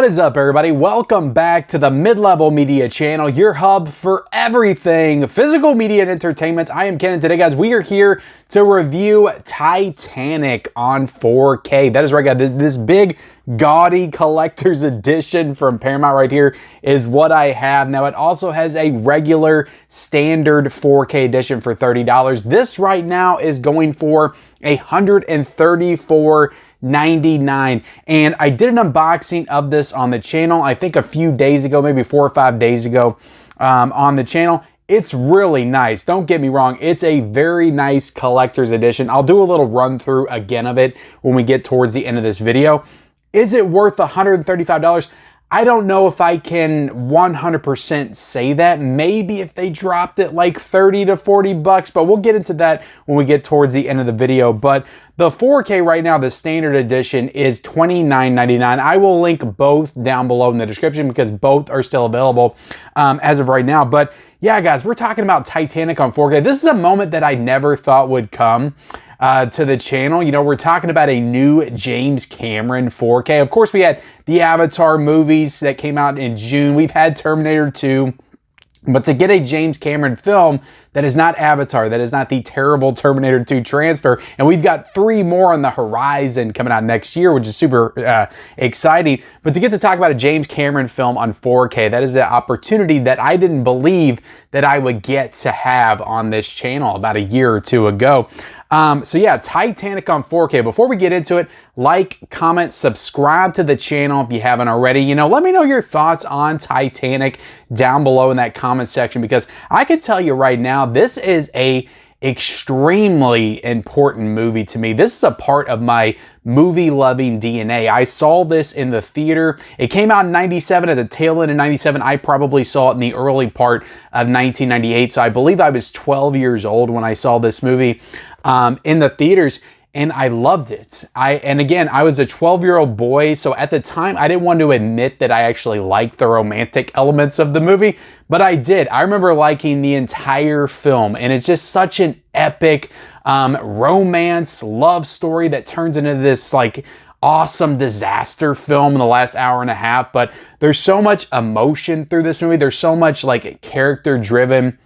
What is up, everybody? Welcome back to the Mid-Level Media channel, your hub for everything physical media and entertainment. I am Ken, and today, guys, we are here to review Titanic on 4K. That is right, guys. This big, gaudy collector's edition from Paramount right here is what I have. Now, it also has a regular standard 4K edition for $30. This right now is going for $134.99, and I did an unboxing of this on the channel, I think a few days ago, maybe 4 or 5 days ago on the channel. It's really nice. Don't get me wrong. It's a very nice collector's edition. I'll do a little run through again of it when we get towards the end of this video. Is it worth $135? I don't know if I can 100% say that. Maybe if they dropped it like 30 to 40 bucks, but we'll get into that when we get towards the end of the video. But the 4K right now, the standard edition, is $29.99. I will link both down below in the description because both are still available as of right now. But yeah, guys, we're talking about Titanic on 4K. This is a moment that I never thought would come to the channel. You know, we're talking about a new James Cameron 4K. Of course, we had the Avatar movies that came out in June. We've had Terminator 2. But to get a James Cameron film that is not Avatar, that is not the terrible Terminator 2 transfer, and we've got 3 more on the horizon coming out next year, which is super exciting. But to get to talk about a James Cameron film on 4K, that is the opportunity that I didn't believe that I would get to have on this channel about a year or two ago. So yeah, Titanic on 4K. Before we get into it, like, comment, subscribe to the channel if you haven't already. You know, let me know your thoughts on Titanic down below in that comment section, because I can tell you right now, this is a extremely important movie to me. This is a part of my movie-loving DNA. I saw this in the theater. It came out in 97, at the tail end of 97. I probably saw it in the early part of 1998. So I believe I was 12 years old when I saw this movie in the theaters, and I loved it. And again, I was a 12-year-old boy, so at the time, I didn't want to admit that I actually liked the romantic elements of the movie, but I did. I remember liking the entire film, and it's just such an epic romance, love story that turns into this, like, awesome disaster film in the last hour and a half. But there's so much emotion through this movie. There's so much, like, character-driven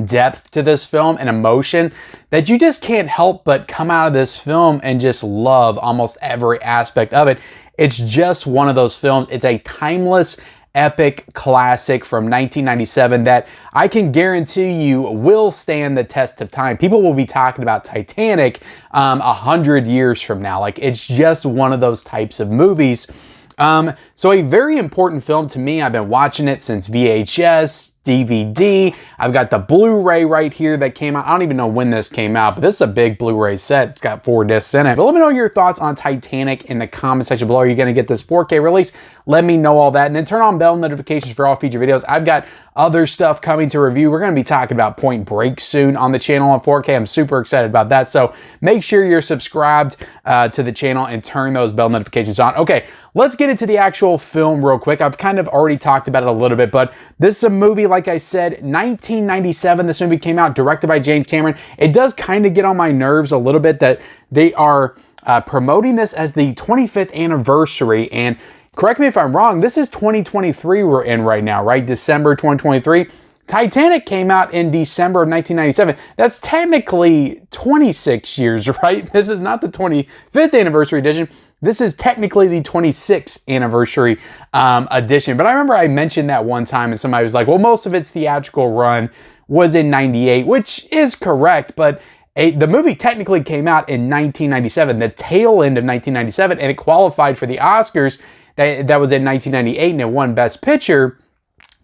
depth to this film and emotion that you just can't help but come out of this film and just love almost every aspect of it. It's just one of those films. It's a timeless, epic classic from 1997 that I can guarantee you will stand the test of time. People will be talking about Titanic 100 years from now. Like, it's just one of those types of movies. So a very important film to me. I've been watching it since VHS, DVD. I've got the Blu-ray right here that came out. I don't even know when this came out, but this is a big Blu-ray set. It's got 4 discs in it. But let me know your thoughts on Titanic in the comment section below. Are you going to get this 4K release? Let me know all that. And then turn on bell notifications for all future videos. I've got other stuff coming to review. We're going to be talking about Point Break soon on the channel on 4K. I'm super excited about that. So make sure you're subscribed to the channel and turn those bell notifications on. Okay, let's get into the actual film real quick. I've kind of already talked about it a little bit, but this is a movie, like I said, 1997. This movie came out, directed by James Cameron. It does kind of get on my nerves a little bit that they are promoting this as the 25th anniversary. And correct me if I'm wrong, this is 2023 we're in right now, right? December 2023. Titanic came out in December of 1997. That's technically 26 years, right? This is not the 25th anniversary edition. This is technically the 26th anniversary edition. But I remember I mentioned that one time and somebody was like, well, most of its theatrical run was in 98, which is correct, but the movie technically came out in 1997, the tail end of 1997, and it qualified for the Oscars. That was in 1998, and it won Best Picture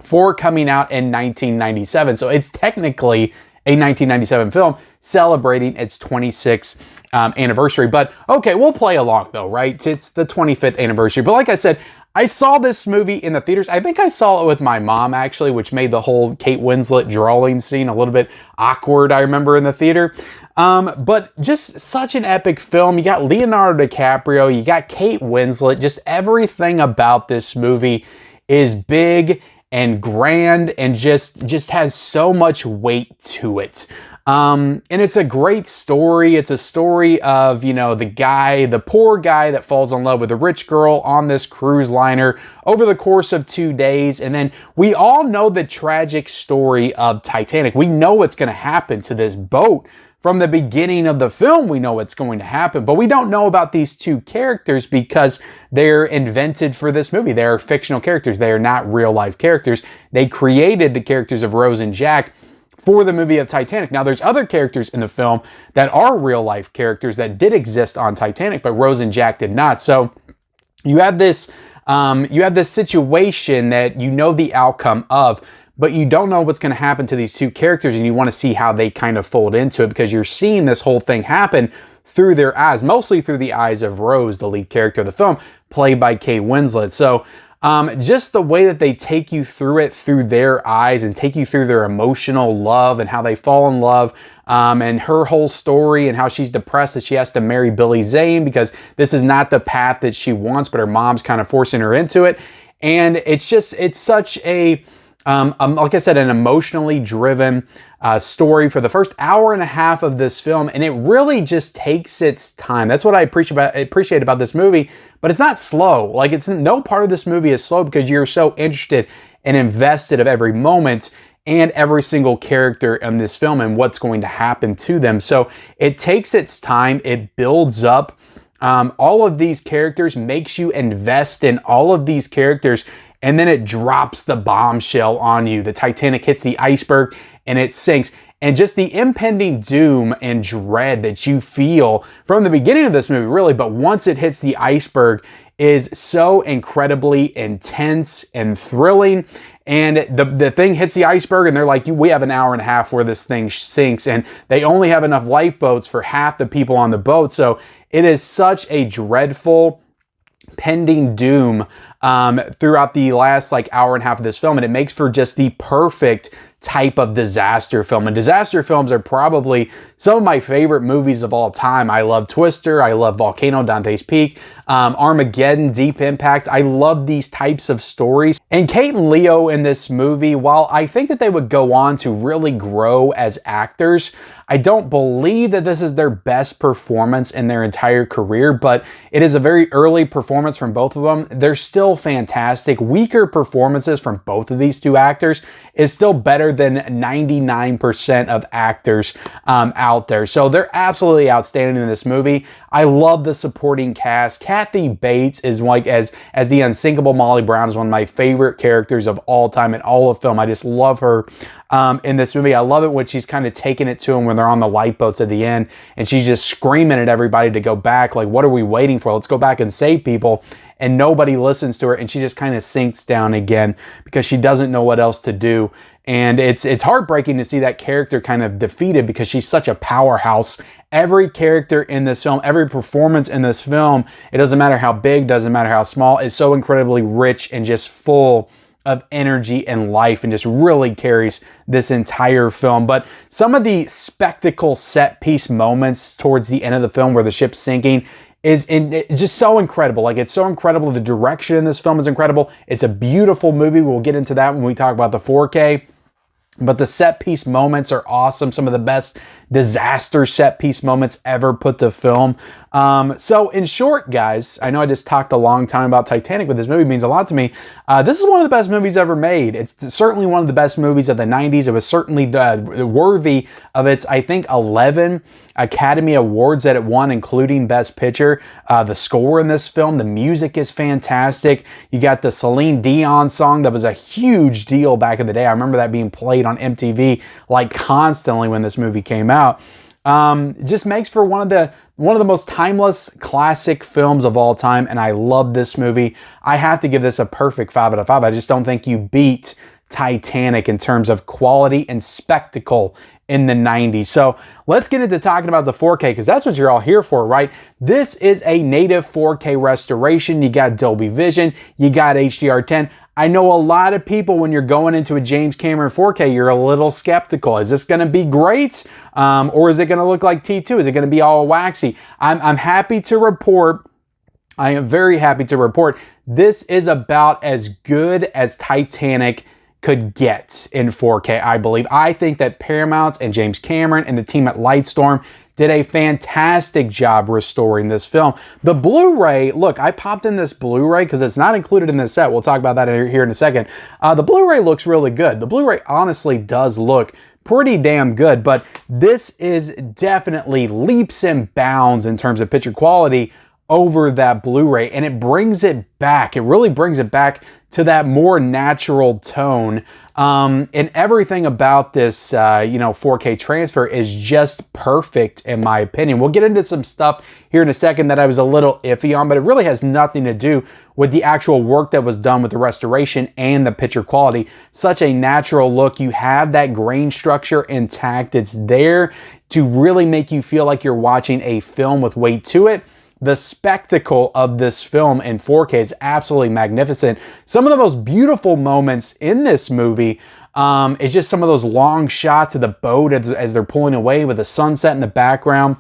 for coming out in 1997. So it's technically a 1997 film celebrating its 26th anniversary. But okay, we'll play along though, right? It's the 25th anniversary. But like I said, I saw this movie in the theaters. I think I saw it with my mom, actually, which made the whole Kate Winslet drawing scene a little bit awkward, I remember, in the theater. But just such an epic film. You got Leonardo DiCaprio, you got Kate Winslet. Just everything about this movie is big and grand and just has so much weight to it. And it's a great story. It's a story of, you know, the poor guy that falls in love with a rich girl on this cruise liner over the course of 2 days. And then we all know the tragic story of Titanic. We know what's going to happen to this boat. From the beginning of the film, we know what's going to happen, but we don't know about these two characters because they're invented for this movie. They're fictional characters. They are not real life characters. They created the characters of Rose and Jack for the movie of Titanic. Now, there's other characters in the film that are real life characters that did exist on Titanic, but Rose and Jack did not. So you have this situation that you know the outcome of, but you don't know what's going to happen to these two characters, and you want to see how they kind of fold into it because you're seeing this whole thing happen through their eyes, mostly through the eyes of Rose, the lead character of the film, played by Kate Winslet. So just the way that they take you through it through their eyes and take you through their emotional love and how they fall in love, and her whole story and how she's depressed that she has to marry Billy Zane because this is not the path that she wants, but her mom's kind of forcing her into it. And it's such a like I said, an emotionally driven story for the first hour and a half of this film, and it really just takes its time. That's what I appreciate about this movie, but it's not slow. Like, no part of this movie is slow because you're so interested and invested of every moment and every single character in this film and what's going to happen to them. So it takes its time, it builds up. All of these characters, makes you invest in all of these characters, and then it drops the bombshell on you. The Titanic hits the iceberg and it sinks. And just the impending doom and dread that you feel from the beginning of this movie, really, but once it hits the iceberg, is so incredibly intense and thrilling. And the thing hits the iceberg and they're like, we have an hour and a half where this thing sinks, and they only have enough lifeboats for half the people on the boat. So it is such a dreadful pending doom throughout the last hour and a half of this film, and it makes for just the perfect type of disaster film. And disaster films are probably some of my favorite movies of all time. I love Twister, I love Volcano, Dante's Peak, Armageddon, Deep Impact. I love these types of stories. And Kate and Leo in this movie, while I think that they would go on to really grow as actors, I don't believe that this is their best performance in their entire career, but it is a very early performance from both of them. They're still fantastic. Weaker performances from both of these two actors is still better than 99% of actors out there. So they're absolutely outstanding in this movie. I love the supporting cast. Kathy Bates is as the unsinkable Molly Brown is one of my favorite characters of all time in all of film. I just love her in this movie. I love it when she's kind of taking it to them when they're on the lifeboats at the end, and she's just screaming at everybody to go back. Like, what are we waiting for? Let's go back and save people. And nobody listens to her, and she just kind of sinks down again because she doesn't know what else to do. And it's heartbreaking to see that character kind of defeated because she's such a powerhouse. Every character in this film, every performance in this film, it doesn't matter how big, doesn't matter how small, is so incredibly rich and just full of energy and life, and just really carries this entire film. But some of the spectacle set piece moments towards the end of the film where the ship's sinking it's just so incredible. Like, it's so incredible. The direction in this film is incredible. It's a beautiful movie. We'll get into that when we talk about the 4K. But the set piece moments are awesome. Some of the best disaster set piece moments ever put to film. So in short, guys, I know I just talked a long time about Titanic, but this movie means a lot to me. This is one of the best movies ever made. It's certainly one of the best movies of the 90s. It was certainly worthy of its, I think, 11 Academy Awards that it won, including Best Picture. The score in this film, the music is fantastic. You got the Celine Dion song that was a huge deal back in the day. I remember that being played on MTV constantly when this movie came out. It just makes for one of the most timeless classic films of all time, and I love this movie. I have to give this a perfect 5 out of 5. I just don't think you beat Titanic in terms of quality and spectacle in the 90s. So let's get into talking about the 4K, because that's what you're all here for, right? This is a native 4K restoration. You got Dolby Vision, you got HDR10. I know a lot of people, when you're going into a James Cameron 4K, you're a little skeptical. Is this going to be great? Or is it going to look like T2? Is it going to be all waxy? I'm happy to report, I am very happy to report, this is about as good as Titanic could get in 4K, I believe. I think that Paramount and James Cameron and the team at Lightstorm did a fantastic job restoring this film. The Blu-ray, look, I popped in this Blu-ray because it's not included in this set. We'll talk about that here in a second. The Blu-ray looks really good. The Blu-ray honestly does look pretty damn good, but this is definitely leaps and bounds in terms of picture quality over that Blu-ray, and it brings it back. It really brings it back to that more natural tone. And everything about this, 4K transfer is just perfect in my opinion. We'll get into some stuff here in a second that I was a little iffy on, but it really has nothing to do with the actual work that was done with the restoration and the picture quality. Such a natural look. You have that grain structure intact. It's there to really make you feel like you're watching a film with weight to it. The spectacle of this film in 4K is absolutely magnificent. Some of the most beautiful moments in this movie is just some of those long shots of the boat as they're pulling away with the sunset in the background.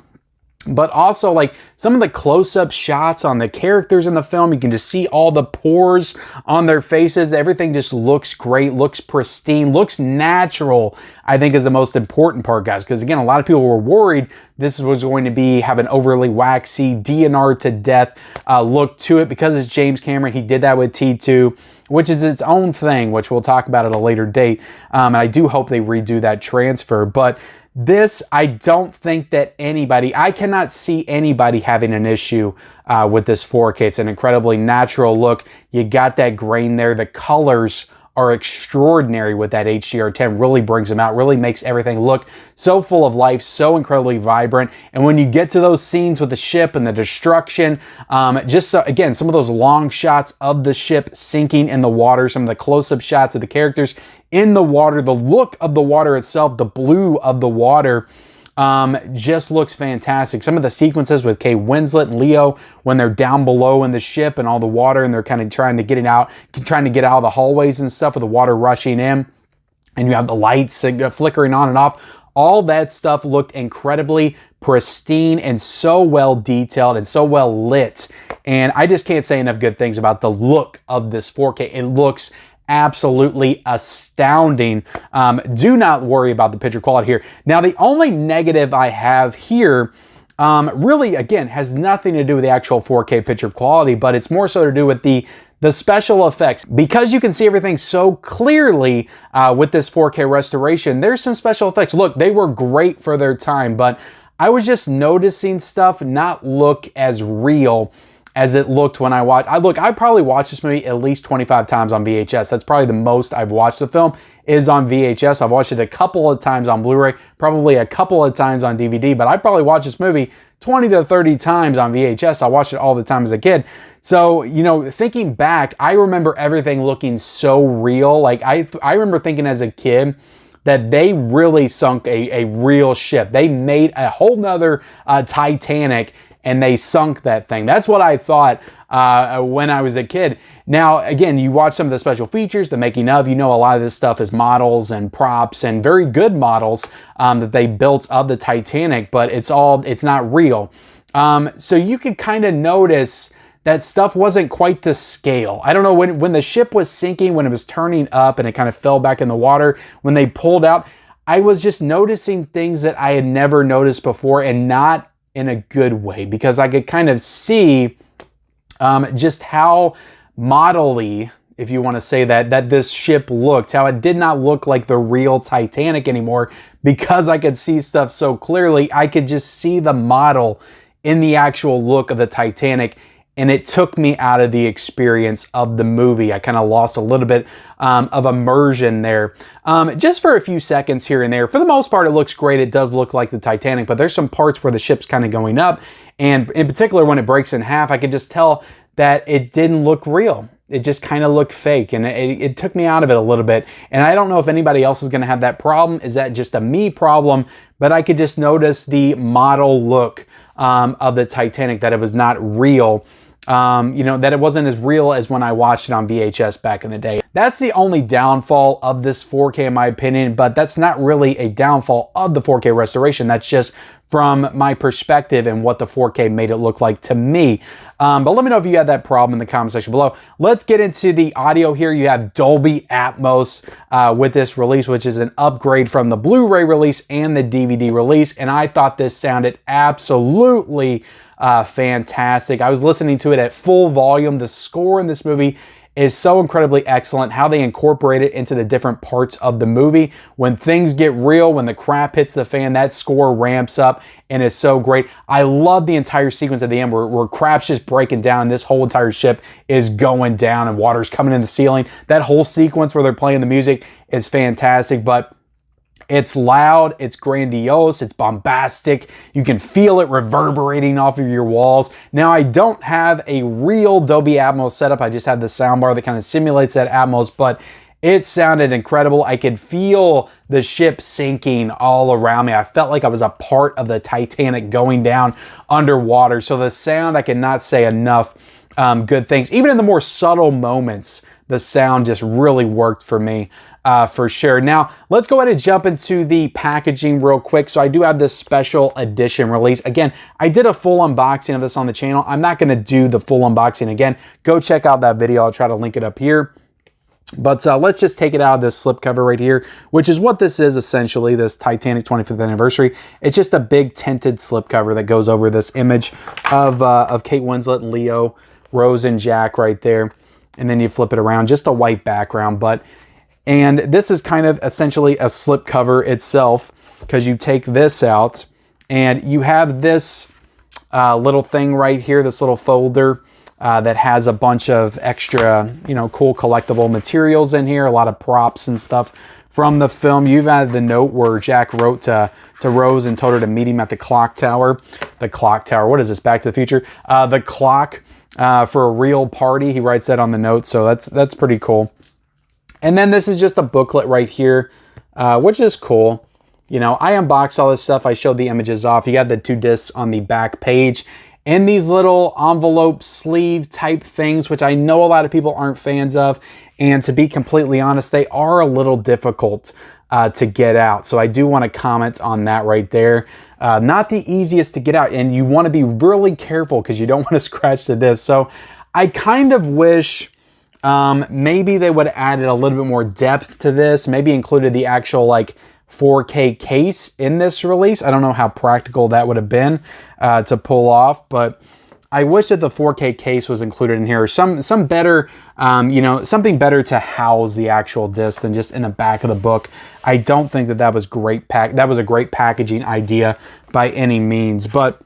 But also like some of the close-up shots on the characters in the film, you can just see all the pores on their faces. Everything just looks great, looks pristine, looks natural, I think is the most important part, guys. Because again, a lot of people were worried this was going to have an overly waxy, DNR to death look to it because it's James Cameron. He did that with T2, which is its own thing, which we'll talk about at a later date. And I do hope they redo that transfer. But this, I don't think that I cannot see anybody having an issue with this 4K. It's an incredibly natural look. You got that grain there. The colors are extraordinary with that HDR10. Really brings them out, really makes everything look so full of life, so incredibly vibrant. And when you get to those scenes with the ship and the destruction, again, some of those long shots of the ship sinking in the water, some of the close-up shots of the characters in the water, the look of the water itself, the blue of the water, just looks fantastic. Some of the sequences with Kate Winslet and Leo when they're down below in the ship and all the water and they're kind of trying to get out of the hallways and stuff with the water rushing in, and you have the lights flickering on and off. All that stuff looked incredibly pristine and so well detailed and so well lit. And I just can't say enough good things about the look of this 4K. It looks absolutely astounding. Do not worry about the picture quality here. Now, the only negative I have here really, again, has nothing to do with the actual 4K picture quality, but it's more so to do with the special effects. Because you can see everything so clearly with this 4K restoration, there's some special effects. Look, they were great for their time, but I was just noticing stuff not look as real as it looked when I watched. I probably watched this movie at least 25 times on VHS. That's probably the most I've watched the film is on VHS. I've watched it a couple of times on Blu-ray, probably a couple of times on DVD, but I probably watched this movie 20 to 30 times on VHS. I watched it all the time as a kid. So, thinking back, I remember everything looking so real. Like I remember thinking as a kid that they really sunk a real ship. They made a whole nother Titanic and they sunk that thing. That's what I thought when I was a kid. Now, again, you watch some of the special features, the making of, a lot of this stuff is models and props and very good models that they built of the Titanic, but it's not real. So you could kind of notice that stuff wasn't quite to scale. I don't know, when the ship was sinking, when it was turning up and it kind of fell back in the water, when they pulled out, I was just noticing things that I had never noticed before, and not in a good way, because I could kind of see just how model-y, if you want to say that this ship looked, how it did not look like the real Titanic anymore. Because I could see stuff so clearly, I could just see the model in the actual look of the Titanic, and it took me out of the experience of the movie. I kind of lost a little bit of immersion there. Just for a few seconds here and there. For the most part, it looks great. It does look like the Titanic, but there's some parts where the ship's kind of going up. And in particular, when it breaks in half, I could just tell that it didn't look real. It just kind of looked fake, and it took me out of it a little bit. And I don't know if anybody else is going to have that problem. Is that just a me problem? But I could just notice the model look of the Titanic, that it was not real. That it wasn't as real as when I watched it on VHS back in the day. That's the only downfall of this 4K in my opinion, but that's not really a downfall of the 4K restoration. That's just from my perspective and what the 4K made it look like to me. But let me know if you had that problem in the comment section below. Let's get into the audio here. You have Dolby Atmos with this release, which is an upgrade from the Blu-ray release and the DVD release. And I thought this sounded absolutely fantastic. I was listening to it at full volume. The score in this movie is so incredibly excellent. How they incorporate it into the different parts of the movie. When things get real, when the crap hits the fan, that score ramps up and is so great. I love the entire sequence at the end where crap's just breaking down. This whole entire ship is going down and water's coming in the ceiling. That whole sequence where they're playing the music is fantastic, but it's loud, it's grandiose, it's bombastic. You can feel it reverberating off of your walls. Now, I don't have a real Dolby Atmos setup. I just have the soundbar that kind of simulates that Atmos, but it sounded incredible. I could feel the ship sinking all around me. I felt like I was a part of the Titanic going down underwater. So the sound, I cannot say enough good things. Even in the more subtle moments, the sound just really worked for me. For sure. Now, let's go ahead and jump into the packaging real quick. So I do have this special edition release. Again, I did a full unboxing of this on the channel. I'm not going to do the full unboxing again. Go check out that video. I'll try to link it up here. But let's just take it out of this slipcover right here, which is what this is essentially, this Titanic 25th anniversary. It's just a big tinted slipcover that goes over this image of Kate Winslet and Leo, Rose and Jack right there. And then you flip it around, just a white background. And this is kind of essentially a slipcover itself, because you take this out and you have this little thing right here, this little folder that has a bunch of extra, cool collectible materials in here, a lot of props and stuff from the film. You've added the note where Jack wrote to Rose and told her to meet him at the clock tower. The clock tower, what is this, Back to the Future? The clock for a real party. He writes that on the note, so that's pretty cool. And then this is just a booklet right here, which is cool. I unboxed all this stuff. I showed the images off. You got the 2 discs on the back page and these little envelope sleeve type things, which I know a lot of people aren't fans of. And to be completely honest, they are a little difficult to get out. So I do want to comment on that right there. Not the easiest to get out, and you want to be really careful because you don't want to scratch the disc. So I kind of wish maybe they would have added a little bit more depth to this, maybe included the actual 4K case in this release. I don't know how practical that would have been to pull off, but I wish that the 4K case was included in here, or some better, something better to house the actual disc than just in the back of the book. I don't think that was great. That was a great packaging idea by any means, but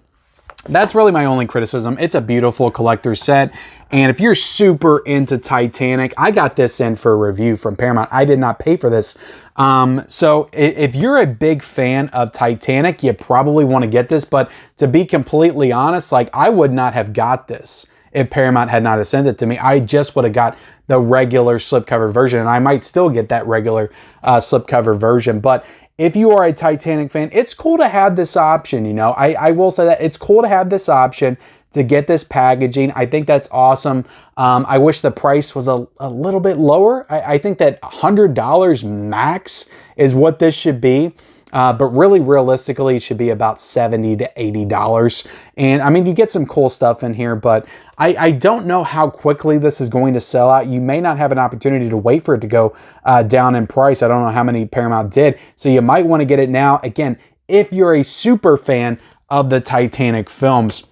that's really my only criticism. It's a beautiful collector's set. And if you're super into Titanic, I got this in for a review from Paramount. I did not pay for this. So if you're a big fan of Titanic, you probably want to get this. But to be completely honest, I would not have got this if Paramount had not sent it to me. I just would have got the regular slipcover version. And I might still get that regular slipcover version. But if you are a Titanic fan, it's cool to have this option. I will say that it's cool to have this option to get this packaging. I think that's awesome. I wish the price was a little bit lower. I think that $100 max is what this should be. But really, realistically, it should be about $70 to $80. And I mean, you get some cool stuff in here, but I don't know how quickly this is going to sell out. You may not have an opportunity to wait for it to go down in price. I don't know how many Paramount did. So you might want to get it now. Again, if you're a super fan of the Titanic films.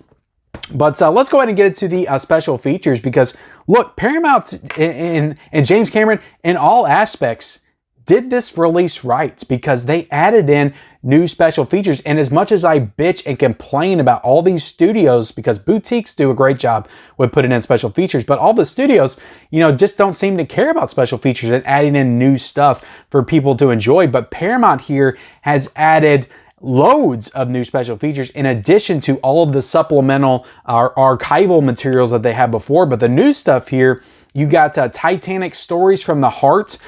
But let's go ahead and get into the special features, because look, Paramount and James Cameron in all aspects did this release right, because they added in new special features. And as much as I bitch and complain about all these studios, because boutiques do a great job with putting in special features, but all the studios, just don't seem to care about special features and adding in new stuff for people to enjoy. But Paramount here has added loads of new special features in addition to all of the supplemental archival materials that they had before. But the new stuff here, you got Titanic Stories from the Heart,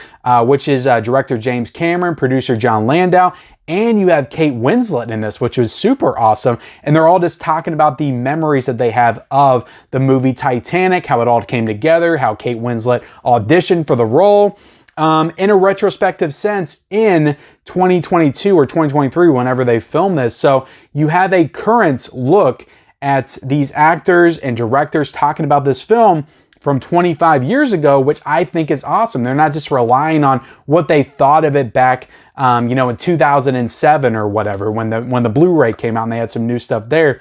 which is director James Cameron, producer John Landau, and you have Kate Winslet in this, which was super awesome. And they're all just talking about the memories that they have of the movie Titanic, how it all came together, how Kate Winslet auditioned for the role. In a retrospective sense in 2022 or 2023, whenever they filmed this. So you have a current look at these actors and directors talking about this film from 25 years ago, which I think is awesome. They're not just relying on what they thought of it back, in 2007 or whatever, when the Blu-ray came out and they had some new stuff there.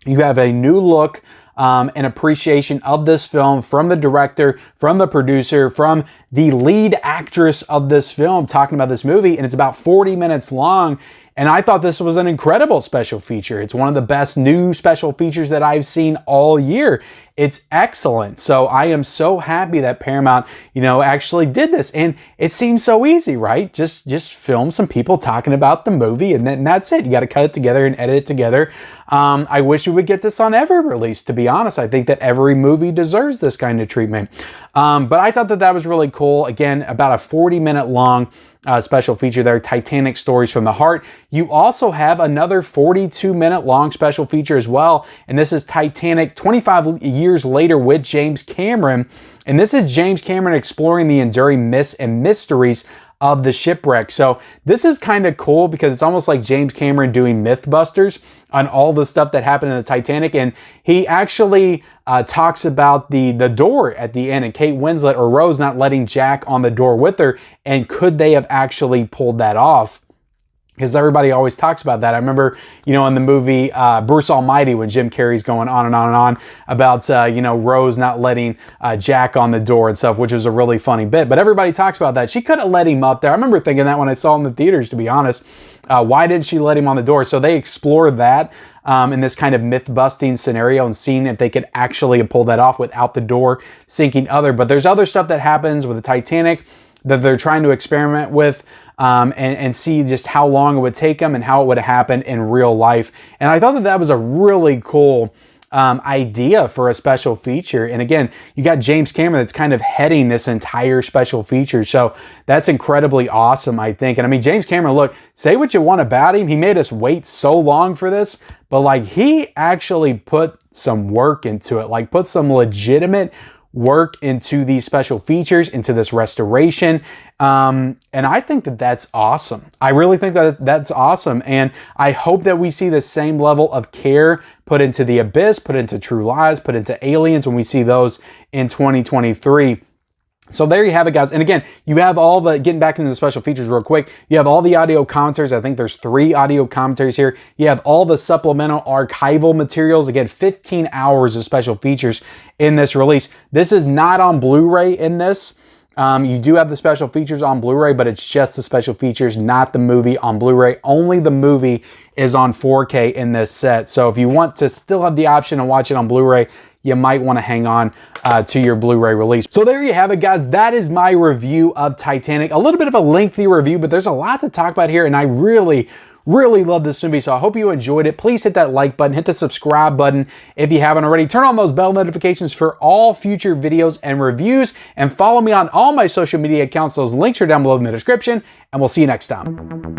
You have a new look, an appreciation of this film from the director, from the producer, from the lead actress of this film talking about this movie, and it's about 40 minutes long. And I thought this was an incredible special feature. It's one of the best new special features that I've seen all year. It's excellent. So I am so happy that Paramount, actually did this. And it seems so easy, right? Just film some people talking about the movie and that's it. You got to cut it together and edit it together. I wish we would get this on every release, to be honest. I think that every movie deserves this kind of treatment. But I thought that was really cool. Again, about a 40-minute long special feature there, Titanic Stories from the Heart. You also have another 42-minute long special feature as well, and this is Titanic 25 years later with James Cameron. And this is James Cameron exploring the enduring myths and mysteries of the shipwreck. So this is kind of cool because it's almost like James Cameron doing Mythbusters on all the stuff that happened in the Titanic. And he actually talks about the door at the end and Kate Winslet or Rose not letting Jack on the door with her. And could they have actually pulled that off? Because everybody always talks about that. I remember, in the movie Bruce Almighty, when Jim Carrey's going on and on and on about, Rose not letting Jack on the door and stuff, which was a really funny bit. But everybody talks about that. She could have let him up there. I remember thinking that when I saw him in the theaters, to be honest. Why didn't she let him on the door? So they explored that in this kind of myth-busting scenario and seeing if they could actually pull that off without the door sinking other. But there's other stuff that happens with the Titanic that they're trying to experiment with. And see just how long it would take them and how it would happen in real life. And I thought that was a really cool idea for a special feature. And again, you got James Cameron that's kind of heading this entire special feature. So that's incredibly awesome, I think. And I mean, James Cameron, look, say what you want about him. He made us wait so long for this, but he actually put some work into it, put some legitimate work into these special features, into this restoration. And I think that that's awesome. I really think that that's awesome. And I hope that we see the same level of care put into The Abyss, put into True Lies, put into Aliens when we see those in 2023. So there you have it, guys. And again, you have all the, getting back into the special features real quick, you have all the audio commentaries. I think there's 3 audio commentaries here. You have all the supplemental archival materials. Again, 15 hours of special features in this release. This is not on Blu-ray in this. You do have the special features on Blu-ray, but it's just the special features, not the movie on Blu-ray. Only the movie is on 4K in this set. So if you want to still have the option to watch it on Blu-ray, you might want to hang on to your Blu-ray release. So there you have it, guys. That is my review of Titanic. A little bit of a lengthy review, but there's a lot to talk about here, and I really love this movie, so I hope you enjoyed it. Please hit that like button, hit the subscribe button if you haven't already. Turn on those bell notifications for all future videos and reviews, and follow me on all my social media accounts. Those links are down below in the description, and we'll see you next time.